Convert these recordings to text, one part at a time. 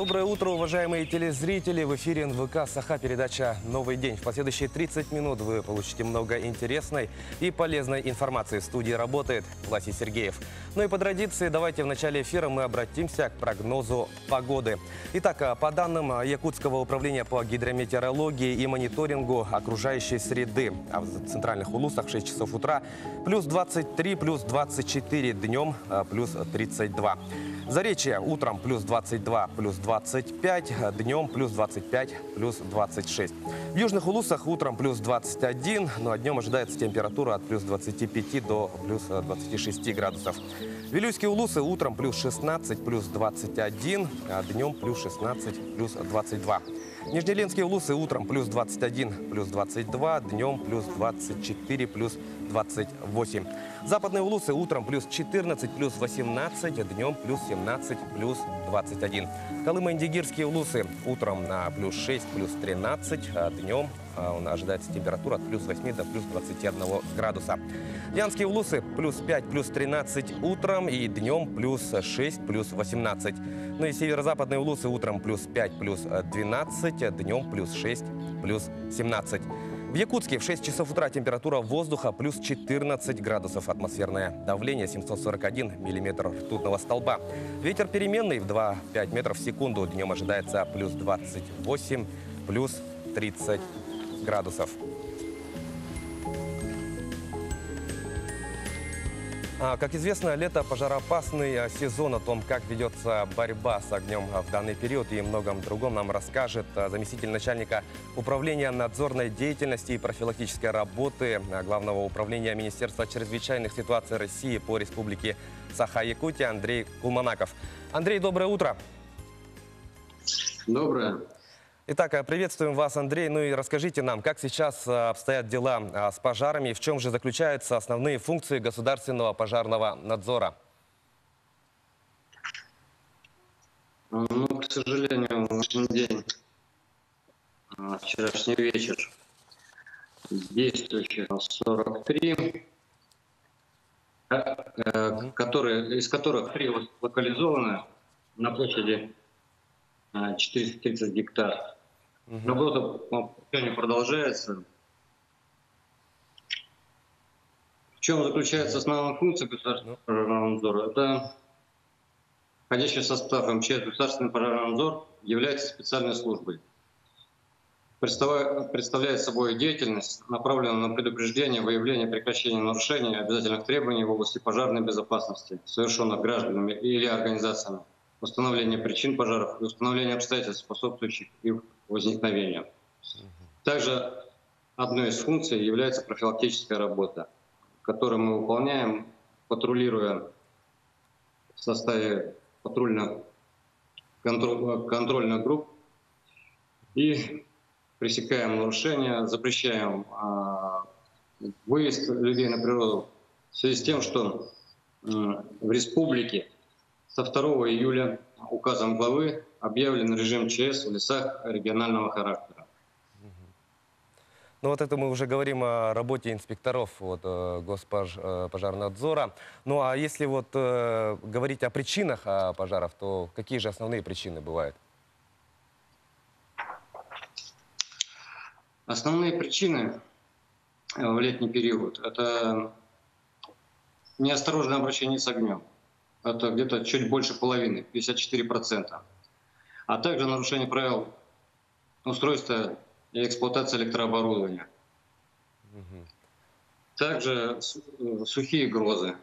Доброе утро, уважаемые телезрители! В эфире НВК Саха, передача «Новый день». В последующие 30 минут вы получите много интересной и полезной информации. В студии работает Власий Сергеев. Ну и по традиции, давайте в начале эфира мы обратимся к прогнозу погоды. Итак, по данным Якутского управления по гидрометеорологии и мониторингу окружающей среды, а в центральных улусах в 6 часов утра плюс 23, плюс 24, днем плюс 32. Заречье утром плюс 22, плюс 25, днем плюс 25, плюс 26. В южных улусах утром плюс 21, ну а днем ожидается температура от плюс 25 до плюс 26 градусов. Вилюйские улусы утром плюс 16, плюс 21, а днем плюс 16, плюс 22. Нижнеленские улусы утром плюс 21, плюс 22, днем плюс 24, плюс 28. Западные улусы утром плюс 14, плюс 18, днем плюс 17, плюс 21. Колымо-Индигирские улусы утром на плюс 6, плюс 13, а днем ожидается температура от плюс 8 до плюс 21 градуса. Янские улусы плюс 5, плюс 13 утром и днем плюс 6, плюс 18. Ну и северо-западные улусы утром плюс 5, плюс 12, днем плюс 6, плюс 17. В Якутске в 6 часов утра температура воздуха плюс 14 градусов, атмосферное давление 741 миллиметр ртутного столба. Ветер переменный в 2-5 метров в секунду, днем ожидается плюс 28, плюс 30 градусов. Как известно, лето – пожароопасный сезон. О том, как ведется борьба с огнем в данный период и многом другом, нам расскажет заместитель начальника управления надзорной деятельности и профилактической работы Главного управления Министерства чрезвычайных ситуаций России по республике Саха-Якутия Андрей Кулманаков. Андрей, доброе утро. Доброе. Итак, приветствуем вас, Андрей. Ну и расскажите нам, как сейчас обстоят дела с пожарами и в чем же заключаются основные функции государственного пожарного надзора? Ну, к сожалению, в этот день, вчерашний вечер, действующих 43, из которых 3 локализованы на площади 430 гектар. Работа по тушению продолжается. В чем заключается основная функция государственного пожарного надзора? Это входящий в состав МЧС государственный пожарный надзор является специальной службой. Представляет собой деятельность, направленную на предупреждение, выявление, прекращение нарушений обязательных требований в области пожарной безопасности, совершенных гражданами или организациями, установление причин пожаров и установление обстоятельств, способствующих их возникновению. Также одной из функций является профилактическая работа, которую мы выполняем, патрулируя в составе патрульно-контрольных групп и пресекаем нарушения, запрещаем выезд людей на природу в связи с тем, что в республике со 2 июля указом главы объявлен режим ЧС в лесах регионального характера. Ну вот это мы уже говорим о работе инспекторов Госпожарнадзора. Ну а если вот говорить о причинах пожаров, то какие же основные причины бывают? Основные причины в летний период – это неосторожное обращение с огнем. Это где-то чуть больше половины, 54%. А также нарушение правил устройства и эксплуатации электрооборудования. Также сухие грозы.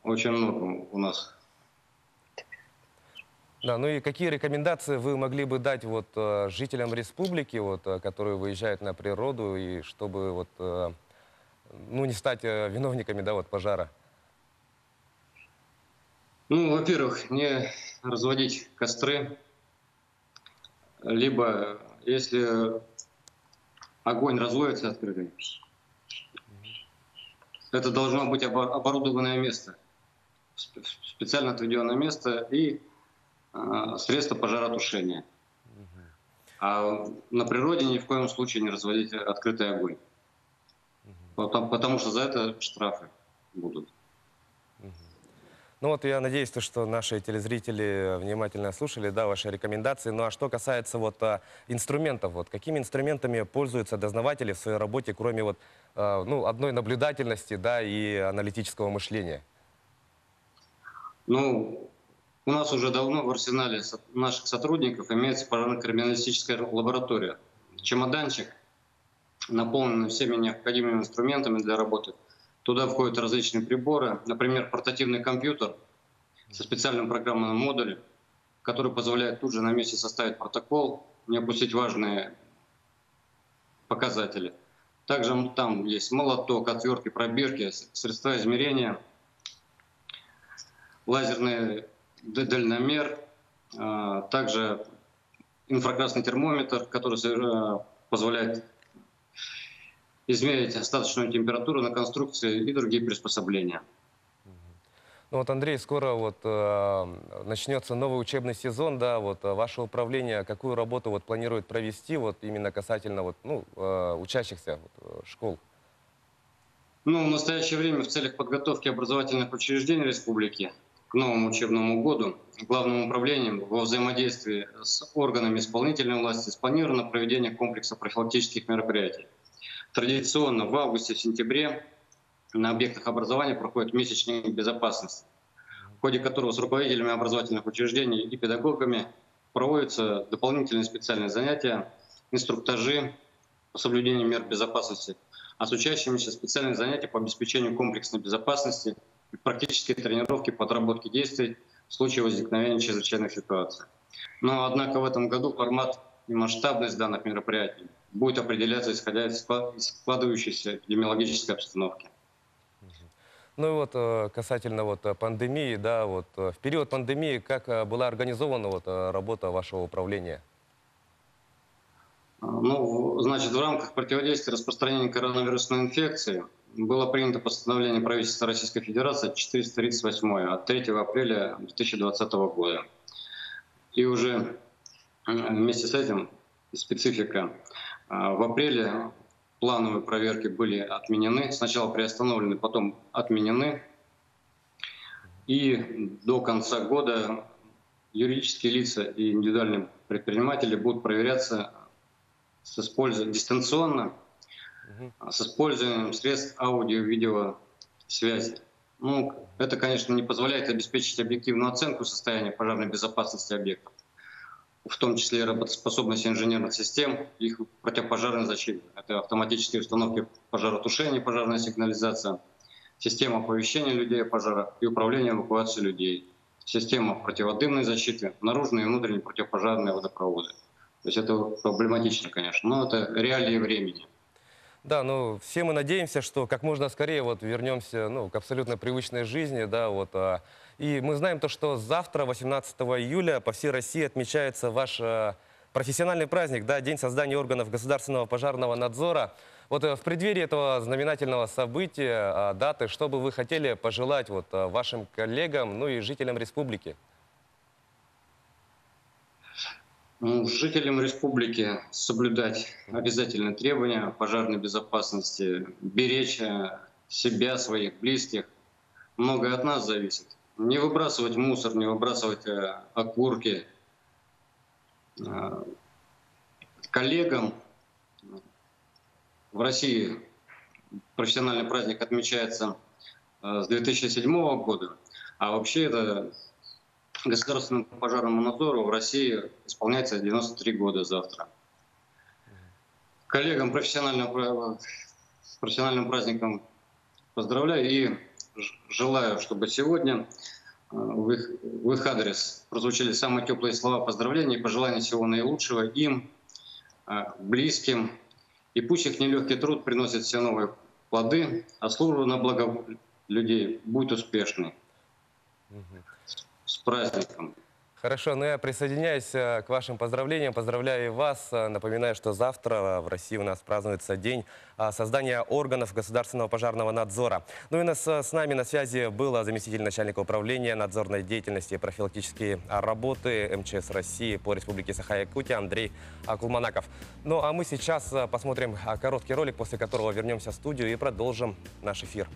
Очень много у нас. Да, ну и какие рекомендации вы могли бы дать жителям республики, которые выезжают на природу, и чтобы не стать виновниками пожара? Ну, во-первых, не разводить костры, либо, если огонь разводится открытый, это должно быть оборудованное место, специально отведенное место и средства пожаротушения. А на природе ни в коем случае не разводить открытый огонь, потому что за это штрафы будут. Ну вот я надеюсь, что наши телезрители внимательно слушали, да, ваши рекомендации. Ну а что касается вот инструментов, вот какими инструментами пользуются дознаватели в своей работе, кроме вот ну, одной наблюдательности, да, и аналитического мышления? Ну, у нас уже давно в арсенале наших сотрудников имеется пожарно-криминалистическая лаборатория. Чемоданчик, наполненный всеми необходимыми инструментами для работы. Туда входят различные приборы, например, портативный компьютер со специальным программным модулем, который позволяет тут же на месте составить протокол, не опустить важные показатели. Также там есть молоток, отвертки, пробирки, средства измерения, лазерный дальномер, также инфракрасный термометр, который позволяет измерить остаточную температуру на конструкции и другие приспособления. Ну вот, Андрей, скоро вот начнется новый учебный сезон, да, вот ваше управление какую работу вот планирует провести вот именно касательно вот, ну, учащихся школ? Ну, в настоящее время в целях подготовки образовательных учреждений республики к новому учебному году Главным управлением во взаимодействии с органами исполнительной власти спланировано проведение комплекса профилактических мероприятий. Традиционно в августе-сентябре на объектах образования проходит месячник безопасности, в ходе которого с руководителями образовательных учреждений и педагогами проводятся дополнительные специальные занятия, инструктажи по соблюдению мер безопасности, а с учащимися специальные занятия по обеспечению комплексной безопасности и практические тренировки по отработке действий в случае возникновения чрезвычайных ситуаций. Но, однако, в этом году формат и масштабность данных мероприятий будет определяться исходя из складывающейся эпидемиологической обстановки. Ну и вот касательно вот пандемии, да, вот в период пандемии как была организована вот работа вашего управления? Ну, значит, в рамках противодействия распространению коронавирусной инфекции было принято постановление правительства Российской Федерации 438 от 3 апреля 2020 года. И уже вместе с этим специфика. В апреле плановые проверки были отменены, сначала приостановлены, потом отменены. И до конца года юридические лица и индивидуальные предприниматели будут проверяться дистанционно, с использованием средств аудио-видеосвязи. Ну, это, конечно, не позволяет обеспечить объективную оценку состояния пожарной безопасности объектов, в том числе и работоспособность инженерных систем, их противопожарной защиты. Это автоматические установки пожаротушения, пожарная сигнализация, система оповещения людей о пожарах и управления эвакуацией людей, система противодымной защиты, наружные и внутренние противопожарные водопроводы. То есть это проблематично, конечно, но это реалии времени. Да, ну все мы надеемся, что как можно скорее вот вернемся, ну, к абсолютно привычной жизни, да, вот. И мы знаем то, что завтра, 18 июля, по всей России отмечается ваш профессиональный праздник, да, День создания органов государственного пожарного надзора. Вот в преддверии этого знаменательного события, даты, что бы вы хотели пожелать вот вашим коллегам, ну и жителям республики? Жителям республики соблюдать обязательные требования пожарной безопасности, беречь себя, своих близких. Многое от нас зависит. Не выбрасывать мусор, не выбрасывать окурки. Коллегам в России профессиональный праздник отмечается с 2007 года, а вообще это государственному пожарному надзору в России исполняется 93 года завтра. Коллегам с профессиональным праздником поздравляю и желаю, чтобы сегодня в их адрес прозвучали самые теплые слова поздравления и пожелания всего наилучшего им, близким. И пусть их нелегкий труд приносит все новые плоды, а служба на благо людей будет успешной. С праздником! Хорошо, ну я присоединяюсь к вашим поздравлениям, поздравляю и вас. Напоминаю, что завтра в России у нас празднуется День создания органов государственного пожарного надзора. Ну и с нами на связи был заместитель начальника управления надзорной деятельности и профилактические работы МЧС России по Республике Саха-Якутия Андрей Кулманаков. Ну а мы сейчас посмотрим короткий ролик, после которого вернемся в студию и продолжим наш эфир.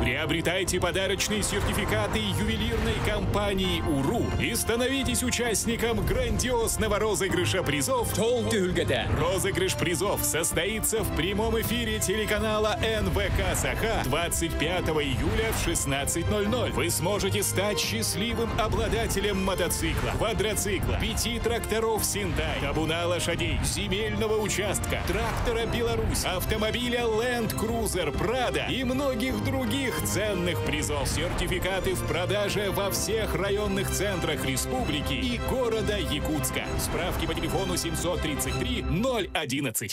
Приобретайте подарочные сертификаты ювелирной компании «Уру» и становитесь участником грандиозного розыгрыша призов. Розыгрыш призов состоится в прямом эфире телеканала НВК «Саха» 25 июля в 16:00. Вы сможете стать счастливым обладателем мотоцикла, квадроцикла, 5 тракторов «Синдай», табуна лошадей, земельного участка, трактора «Беларусь», автомобиля Land Cruiser Prado и многих других ценных призов. Сертификаты в продаже во всех районных центрах республики и города Якутска. Справки по телефону 733 011.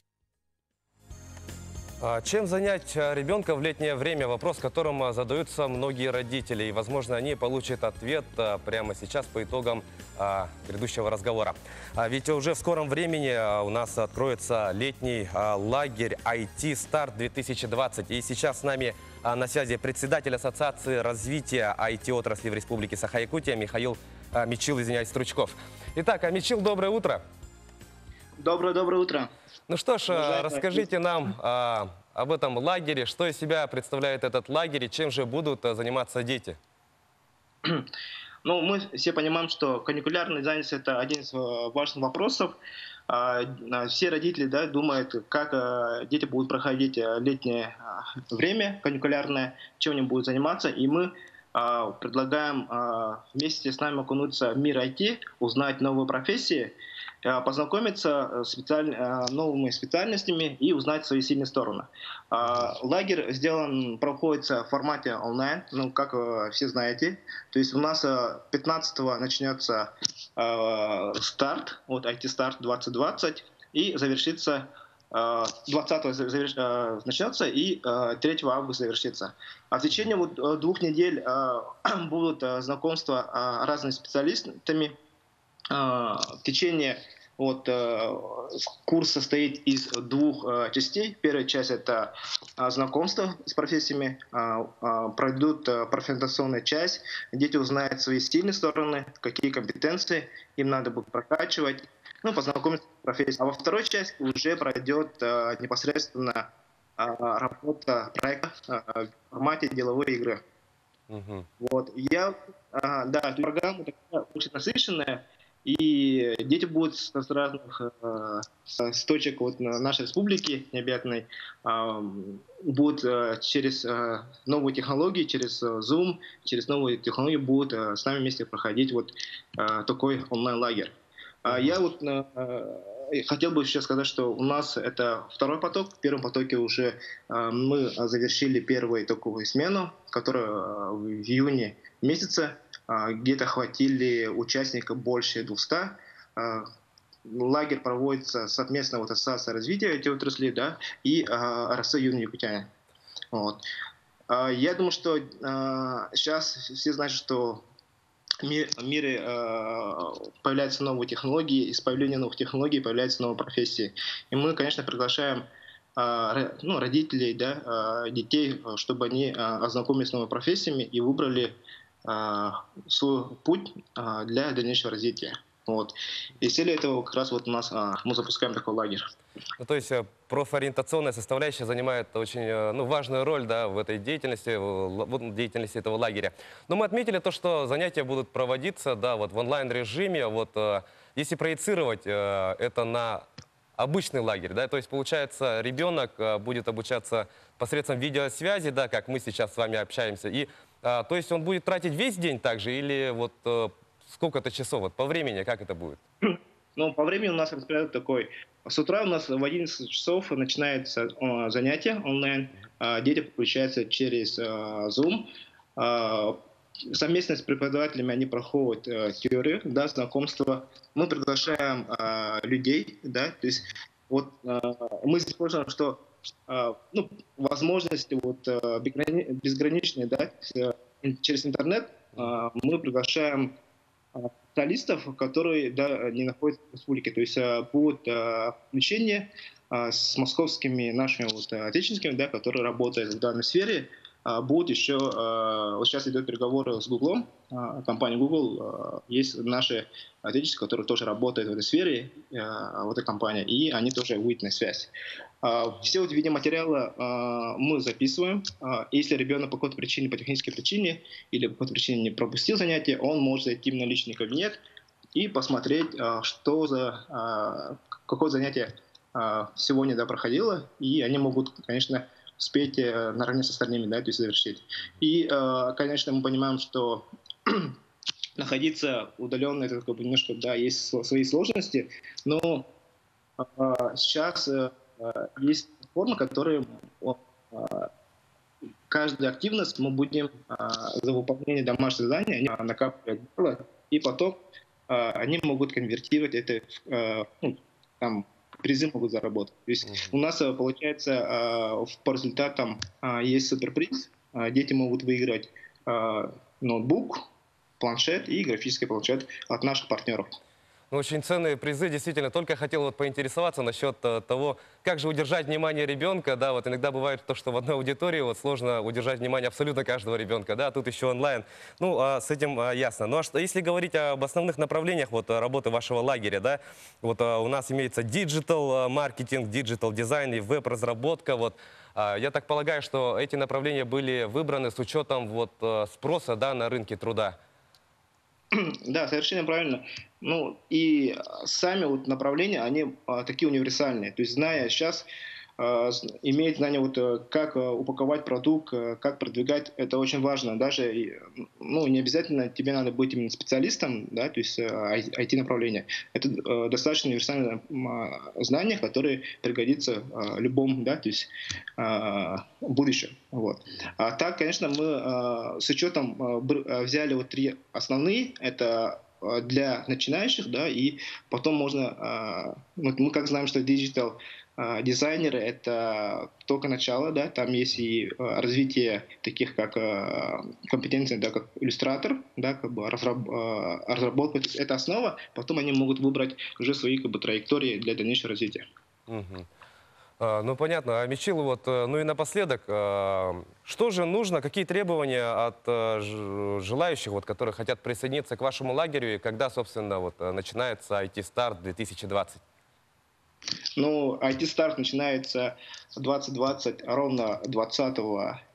Чем занять ребенка в летнее время? Вопрос, которым задаются многие родители. И, возможно, они получат ответ прямо сейчас по итогам грядущего разговора. Ведь уже в скором времени у нас откроется летний лагерь IT Старт 2020. И сейчас с нами на связи председатель Ассоциации развития IT-отрасли в Республике Саха-Якутия Мичил Стручков. Итак, Мичил, доброе утро. Доброе утро. Ну что ж, расскажите нам об этом лагере, что из себя представляет этот лагерь и чем же будут заниматься дети? Ну, мы все понимаем, что каникулярная занятость – это один из важных вопросов. Все родители, да, думают, как дети будут проходить летнее время каникулярное, чем они будут заниматься. И мы предлагаем вместе с нами окунуться в мир IT, узнать новые профессии, познакомиться с новыми специальностями и узнать свои сильные стороны. Лагерь проходится в формате онлайн, ну, как все знаете. То есть у нас 15-го начнется старт, вот IT-старт 2020, и завершится 20-го начнется и 3 августа завершится. А в течение 2 недель будут знакомства с разными специалистами. В течение курс состоит из 2 частей. Первая часть – это знакомство с профессиями, пройдут профориентационную часть, дети узнают свои сильные стороны, какие компетенции им надо будет прокачивать, ну, познакомиться с профессией. А во второй части уже пройдет непосредственно работа проекта в формате деловой игры. Вот. Программа такая очень насыщенная. И дети будут с разных точек нашей республики необъятной, будут через новые технологии, через Zoom, через новые технологии будут с нами вместе проходить такой онлайн-лагерь. Я хотел бы еще сказать, что у нас это второй поток. В первом потоке уже мы завершили первую такую смену, которая в июне месяце. Где-то хватили участников больше 200. Лагерь проводится совместно Ассоциацией развития этой отрасли, да, и РС «Юные якутяне». Вот. Я думаю, что сейчас все знают, что в мире появляются новые технологии, и с появлением новых технологий появляются новые профессии. И мы, конечно, приглашаем родителей, да, детей, чтобы они ознакомились с новыми профессиями и выбрали свой путь для дальнейшего развития. Вот. И с целью этого как раз у нас мы запускаем такой лагерь. Ну, то есть профориентационная составляющая занимает очень важную роль, да, в этой деятельности, деятельности этого лагеря. Но мы отметили то, что занятия будут проводиться, да, в онлайн-режиме. Если проецировать это на обычный лагерь, да, то есть получается ребенок будет обучаться посредством видеосвязи, да, как мы сейчас с вами общаемся, и то есть он будет тратить весь день также или сколько-то часов? По времени как это будет? Ну, по времени у нас распорядок такой. С утра у нас в 11 часов начинается занятие онлайн. Дети подключаются через Zoom. Совместно с преподавателями они проходят теорию, да, знакомства. Мы приглашаем людей, да, то есть мы используем, что возможности безграничные, да, через интернет мы приглашаем специалистов, которые, да, не находятся в республике. То есть будут включения с московскими нашими отечественниками, да, которые работают в данной сфере. Будут еще, сейчас идут переговоры с Google, компанией Google, есть наши отечественники, которые тоже работают в этой сфере, в этой компании, и они тоже выйдут на связь. Все вот видеоматериалы мы записываем. Если ребенок по какой-то причине, по технической причине или по какой-то причине не пропустил занятие, он может зайти на личный кабинет и посмотреть, какое занятие сегодня проходило, и они могут, конечно, успеть наравне с остальными, то есть завершить. И, конечно, мы понимаем, что находиться удаленно, это немножко, есть свои сложности, но сейчас есть форма, которая каждую активность мы будем за выполнение домашнего задания накапливать, и потом они могут конвертировать это в призы могут заработать. То есть у нас получается по результатам есть суперприз. Дети могут выиграть ноутбук, планшет и графический планшет от наших партнеров. Ну, очень ценные призы, действительно. Только хотел вот поинтересоваться насчет того, как же удержать внимание ребенка. Да, вот иногда бывает то, что в одной аудитории вот сложно удержать внимание абсолютно каждого ребенка. Да, тут еще онлайн. Ну, с этим ясно. Ну, а что, если говорить об основных направлениях вот работы вашего лагеря, да, вот у нас имеется диджитал-маркетинг, диджитал-дизайн и веб-разработка. Вот. Я так полагаю, что эти направления были выбраны с учетом вот спроса, да, на рынке труда. Да, совершенно правильно. Ну и сами вот направления, они такие универсальные. То есть зная сейчас, иметь знание, вот, как упаковать продукт, как продвигать, это очень важно. Даже не обязательно тебе надо быть именно специалистом, да, то есть IT-направление. Это достаточно универсальное знание, которое пригодится любому, да, то есть в будущем. Вот. А так, конечно, мы с учетом взяли вот 3 основные. Это для начинающих, да, и потом можно, мы как знаем, что диджитал дизайнеры — это только начало, да, там есть и развитие таких как компетенции, да, как иллюстратор, да, как бы разработка, это основа, потом они могут выбрать уже свои как бы траектории для дальнейшего развития. Ну, понятно. А Мичил, вот, ну и напоследок, что же нужно, какие требования от желающих, вот, которые хотят присоединиться к вашему лагерю, и когда, собственно, вот, начинается IT-старт 2020? Ну, IT-старт начинается 2020 ровно 20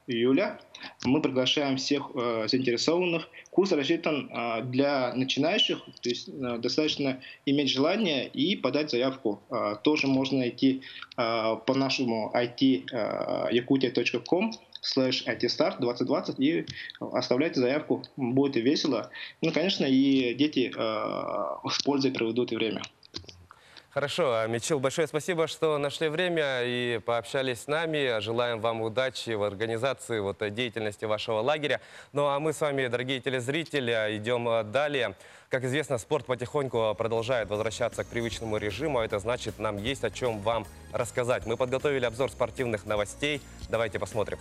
июля. Мы приглашаем всех заинтересованных. Курс рассчитан для начинающих, то есть достаточно иметь желание и подать заявку. Тоже можно найти по нашему it.yakutia.com/itstart 2020 и оставляйте заявку. Будет весело. Ну, конечно, и дети с пользой проведут и время. Хорошо, Мичил, большое спасибо, что нашли время и пообщались с нами. Желаем вам удачи в организации вот, деятельности вашего лагеря. Ну а мы с вами, дорогие телезрители, идем далее. Как известно, спорт потихоньку продолжает возвращаться к привычному режиму, а это значит, нам есть о чем вам рассказать. Мы подготовили обзор спортивных новостей. Давайте посмотрим.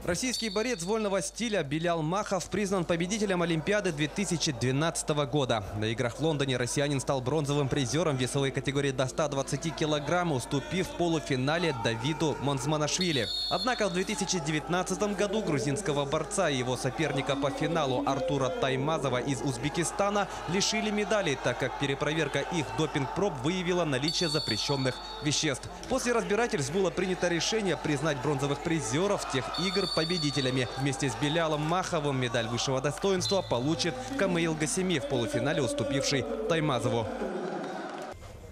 Российский борец вольного стиля Белял Махов признан победителем Олимпиады 2012 года. На играх в Лондоне россиянин стал бронзовым призером весовой категории до 120 килограмм, уступив в полуфинале Давиду Монзманашвили. Однако в 2019 году грузинского борца и его соперника по финалу Артура Таймазова из Узбекистана лишили медалей, так как перепроверка их допинг-проб выявила наличие запрещенных веществ. После разбирательств было принято решение признать бронзовых призеров тех игр победителями. Вместе с Белялом Маховым медаль высшего достоинства получит Камаил Гасеми, в полуфинале уступивший Таймазову.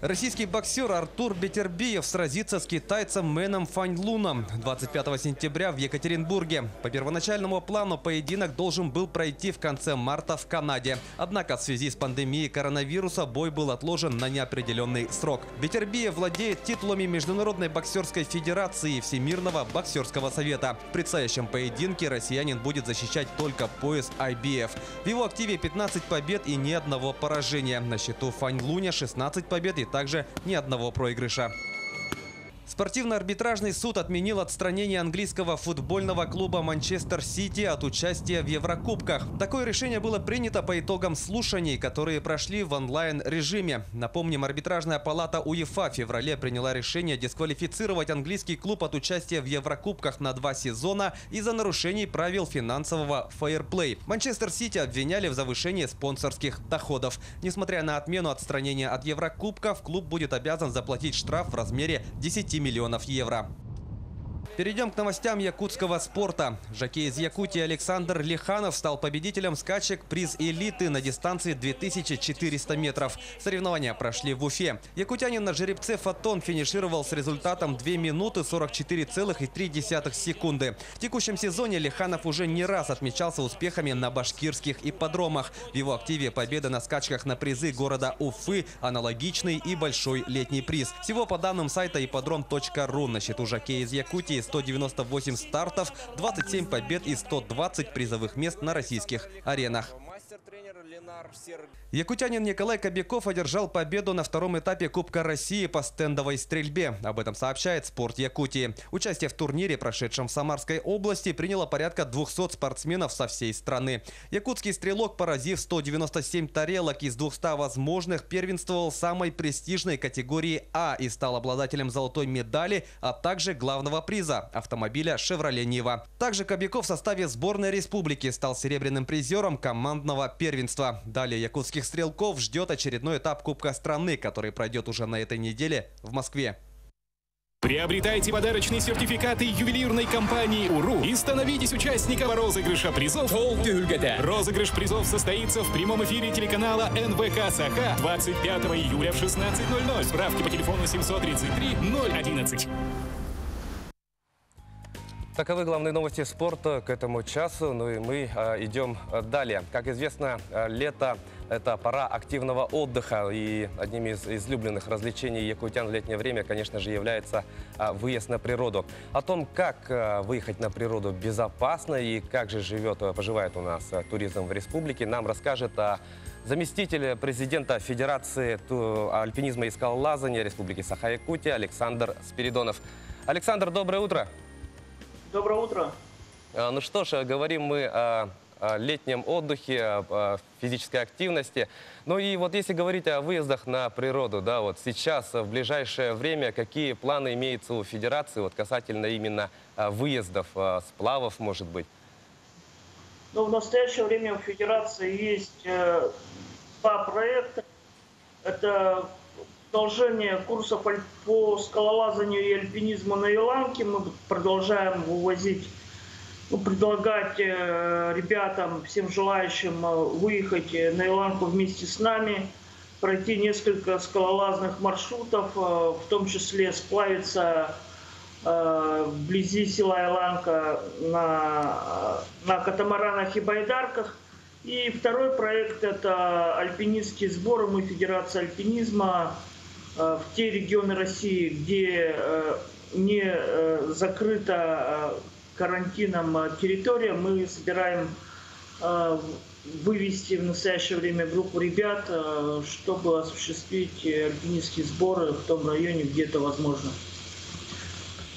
Российский боксер Артур Бетербиев сразится с китайцем Мэном Фаньлуном 25 сентября в Екатеринбурге. По первоначальному плану поединок должен был пройти в конце марта в Канаде. Однако в связи с пандемией коронавируса бой был отложен на неопределенный срок. Бетербиев владеет титулами Международной боксерской федерации и Всемирного боксерского совета. В предстоящем поединке россиянин будет защищать только пояс IBF. В его активе 15 побед и ни одного поражения. На счету Фаньлуня 16 побед и также ни одного проигрыша. Спортивно-арбитражный суд отменил отстранение английского футбольного клуба «Манчестер Сити» от участия в Еврокубках. Такое решение было принято по итогам слушаний, которые прошли в онлайн-режиме. Напомним, арбитражная палата УЕФА в феврале приняла решение дисквалифицировать английский клуб от участия в Еврокубках на 2 сезона из-за нарушений правил финансового фейерплей. «Манчестер Сити» обвиняли в завышении спонсорских доходов. Несмотря на отмену отстранения от Еврокубков, клуб будет обязан заплатить штраф в размере 10 миллионов евро. Перейдем к новостям якутского спорта. Жокей из Якутии Александр Лиханов стал победителем скачек «Приз элиты» на дистанции 2400 метров. Соревнования прошли в Уфе. Якутянин на жеребце «Фотон» финишировал с результатом 2 минуты 44,3 секунды. В текущем сезоне Лиханов уже не раз отмечался успехами на башкирских ипподромах. В его активе победа на скачках на призы города Уфы, аналогичный и большой летний приз. Всего по данным сайта ипподром.ру на счету жокея из Якутии 198 стартов, 27 побед и 120 призовых мест на российских аренах. Якутянин Николай Кобяков одержал победу на втором этапе Кубка России по стендовой стрельбе. Об этом сообщает «Спорт Якутии». Участие в турнире, прошедшем в Самарской области, приняло порядка 200 спортсменов со всей страны. Якутский стрелок, поразив 197 тарелок из 200 возможных, первенствовал в самой престижной категории А и стал обладателем золотой медали, а также главного приза – автомобиля «Шевроле Нива». Также Кобяков в составе сборной республики стал серебряным призером командного первенства. Далее якутских стрелков ждет очередной этап Кубка страны, который пройдет уже на этой неделе в Москве. Приобретайте подарочные сертификаты ювелирной компании «УРУ» и становитесь участником розыгрыша призов. Розыгрыш призов состоится в прямом эфире телеканала НВК «Саха» 25 июля в 16:00. Справки по телефону 733 011. Таковы главные новости спорта к этому часу. Ну и мы идем далее. Как известно, лето – это пора активного отдыха. И одним из излюбленных развлечений якутян в летнее время, конечно же, является выезд на природу. О том, как выехать на природу безопасно и как же поживает у нас туризм в республике, нам расскажет заместитель президента Федерации альпинизма и скалолазания Республики Саха-Якутия Александр Спиридонов. Александр, доброе утро. Доброе утро. Ну что ж, говорим мы о летнем отдыхе, о физической активности. Ну и вот если говорить о выездах на природу, да, вот сейчас, в ближайшее время, какие планы имеются у Федерации вот касательно именно выездов, сплавов, может быть? Ну, в настоящее время у Федерации есть 2 проекта. Это продолжение курсов по скалолазанию и альпинизму на Иланке. Мы продолжаем предлагать ребятам, всем желающим выехать на Иланку вместе с нами, пройти несколько скалолазных маршрутов, в том числе сплавиться вблизи села Иланка на катамаранах и байдарках. И второй проект – это альпинистские сборы. Мы Федерация альпинизма в те регионы России, где не закрыта карантином территория, мы собираем вывести в настоящее время группу ребят, чтобы осуществить альпинистские сборы в том районе, где это возможно.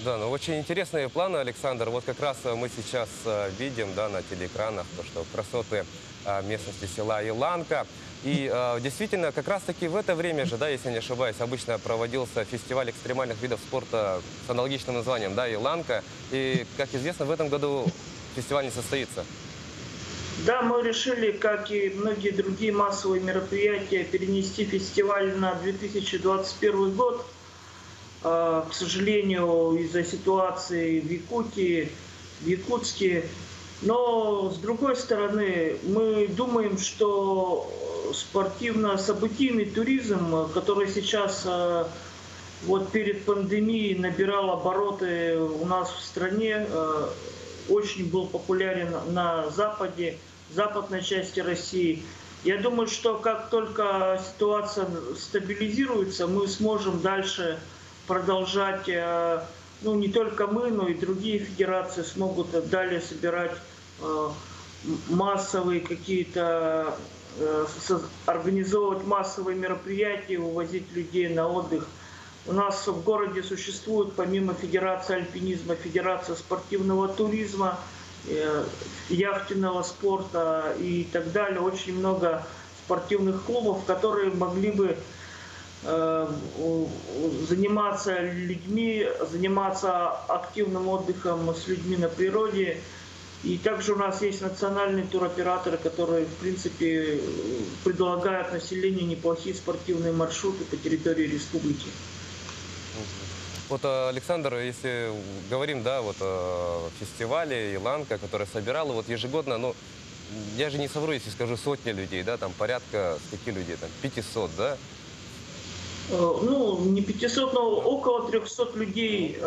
Да, ну очень интересные планы, Александр. Вот как раз мы сейчас видим, да, на телеэкранах то, что красоты местности села Иланка. И действительно, как раз-таки в это время же, да, если не ошибаюсь, обычно проводился фестиваль экстремальных видов спорта с аналогичным названием, да, Иланка. И, как известно, в этом году фестиваль не состоится. Да, мы решили, как и многие другие массовые мероприятия, перенести фестиваль на 2021 год. К сожалению, из-за ситуации в Якутии, в Якутске. Но, с другой стороны, мы думаем, что спортивно-событийный туризм, который сейчас вот перед пандемией набирал обороты у нас в стране, очень был популярен на Западе, западной части России. Я думаю, что как только ситуация стабилизируется, мы сможем дальше продолжать, ну не только мы, но и другие федерации смогут далее собирать массовые какие-то, организовывать массовые мероприятия, увозить людей на отдых У нас в городе существует помимо Федерации альпинизма, Федерация спортивного туризма, яхтенного спорта и так далее. Очень много спортивных клубов, которые могли бы заниматься людьми, заниматься активным отдыхом с людьми на природе. И также у нас есть национальные туроператоры, которые, в принципе, предлагают населению неплохие спортивные маршруты по территории республики. Вот, Александр, если говорим, да, вот о фестивале «Иланка», который собирал вот ежегодно, ну, я же не совру, если скажу сотни людей, да, там порядка, скольки людей, там, 500, да? Ну, не 500, но около 300 людей.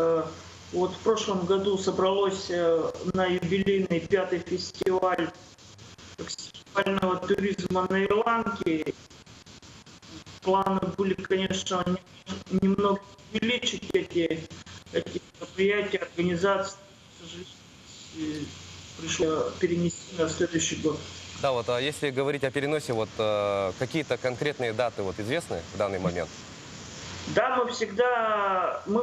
Вот в прошлом году собралось на юбилейный 5-й фестиваль фестивального туризма на Иланке. Планы были, конечно, немного увеличить эти мероприятия, организации. К сожалению, пришлось перенести на следующий год. Да, вот, а если говорить о переносе, вот какие-то конкретные даты вот известны в данный момент? Да, мы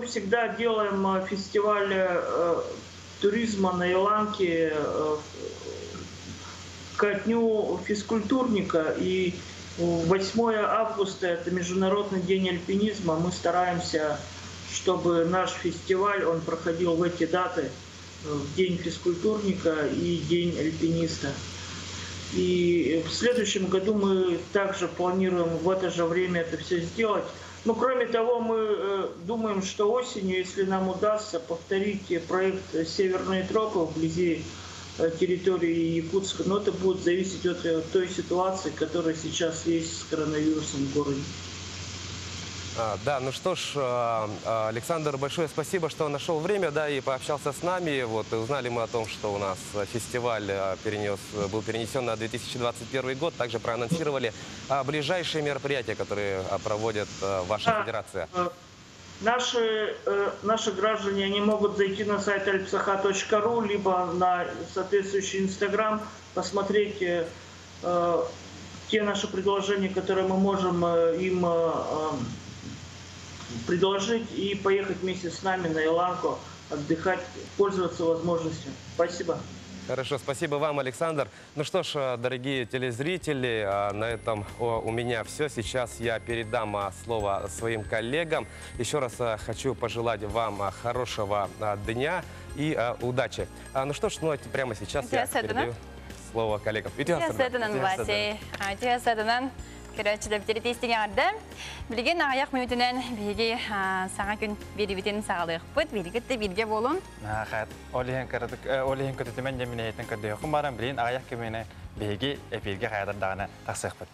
всегда делаем фестиваль туризма на Иланке ко дню физкультурника. И 8 августа, это Международный день альпинизма, мы стараемся, чтобы наш фестиваль, он проходил в эти даты, в день физкультурника и день альпиниста. И в следующем году мы также планируем в это же время это все сделать. Ну, кроме того, мы думаем, что осенью, если нам удастся повторить проект «Северные тропы» вблизи территории Якутска, но это будет зависеть от той ситуации, которая сейчас есть с коронавирусом в городе. Да, ну что ж, Александр, большое спасибо, что нашел время, да, и пообщался с нами. Вот, и узнали мы о том, что у нас фестиваль был перенесен на 2021 год. Также проанонсировали ближайшие мероприятия, которые проводит ваша федерация. Наши граждане, они могут зайти на сайт alpsaha.ru, либо на соответствующий Инстаграм, посмотреть те наши предложения, которые мы можем им предложить, и поехать вместе с нами на Иланку, отдыхать, пользоваться возможностью. Спасибо. Хорошо, спасибо вам, Александр. Ну что ж, дорогие телезрители, на этом у меня все. Сейчас я передам слово своим коллегам. Еще раз хочу пожелать вам хорошего дня и удачи. Ну что ж, ну прямо сейчас я передаю слово коллегам. Көрәтшілі бітерді естігенді. Білген ағаяқ мүйтінен біге саңа күн беребетін сағылық бұд, белгітті белге болын. Олеген көтетімен жеміне етін көрді еқім барам, білген ағаяқ кемені біге әпелге қайдырдағына тақсық бұд.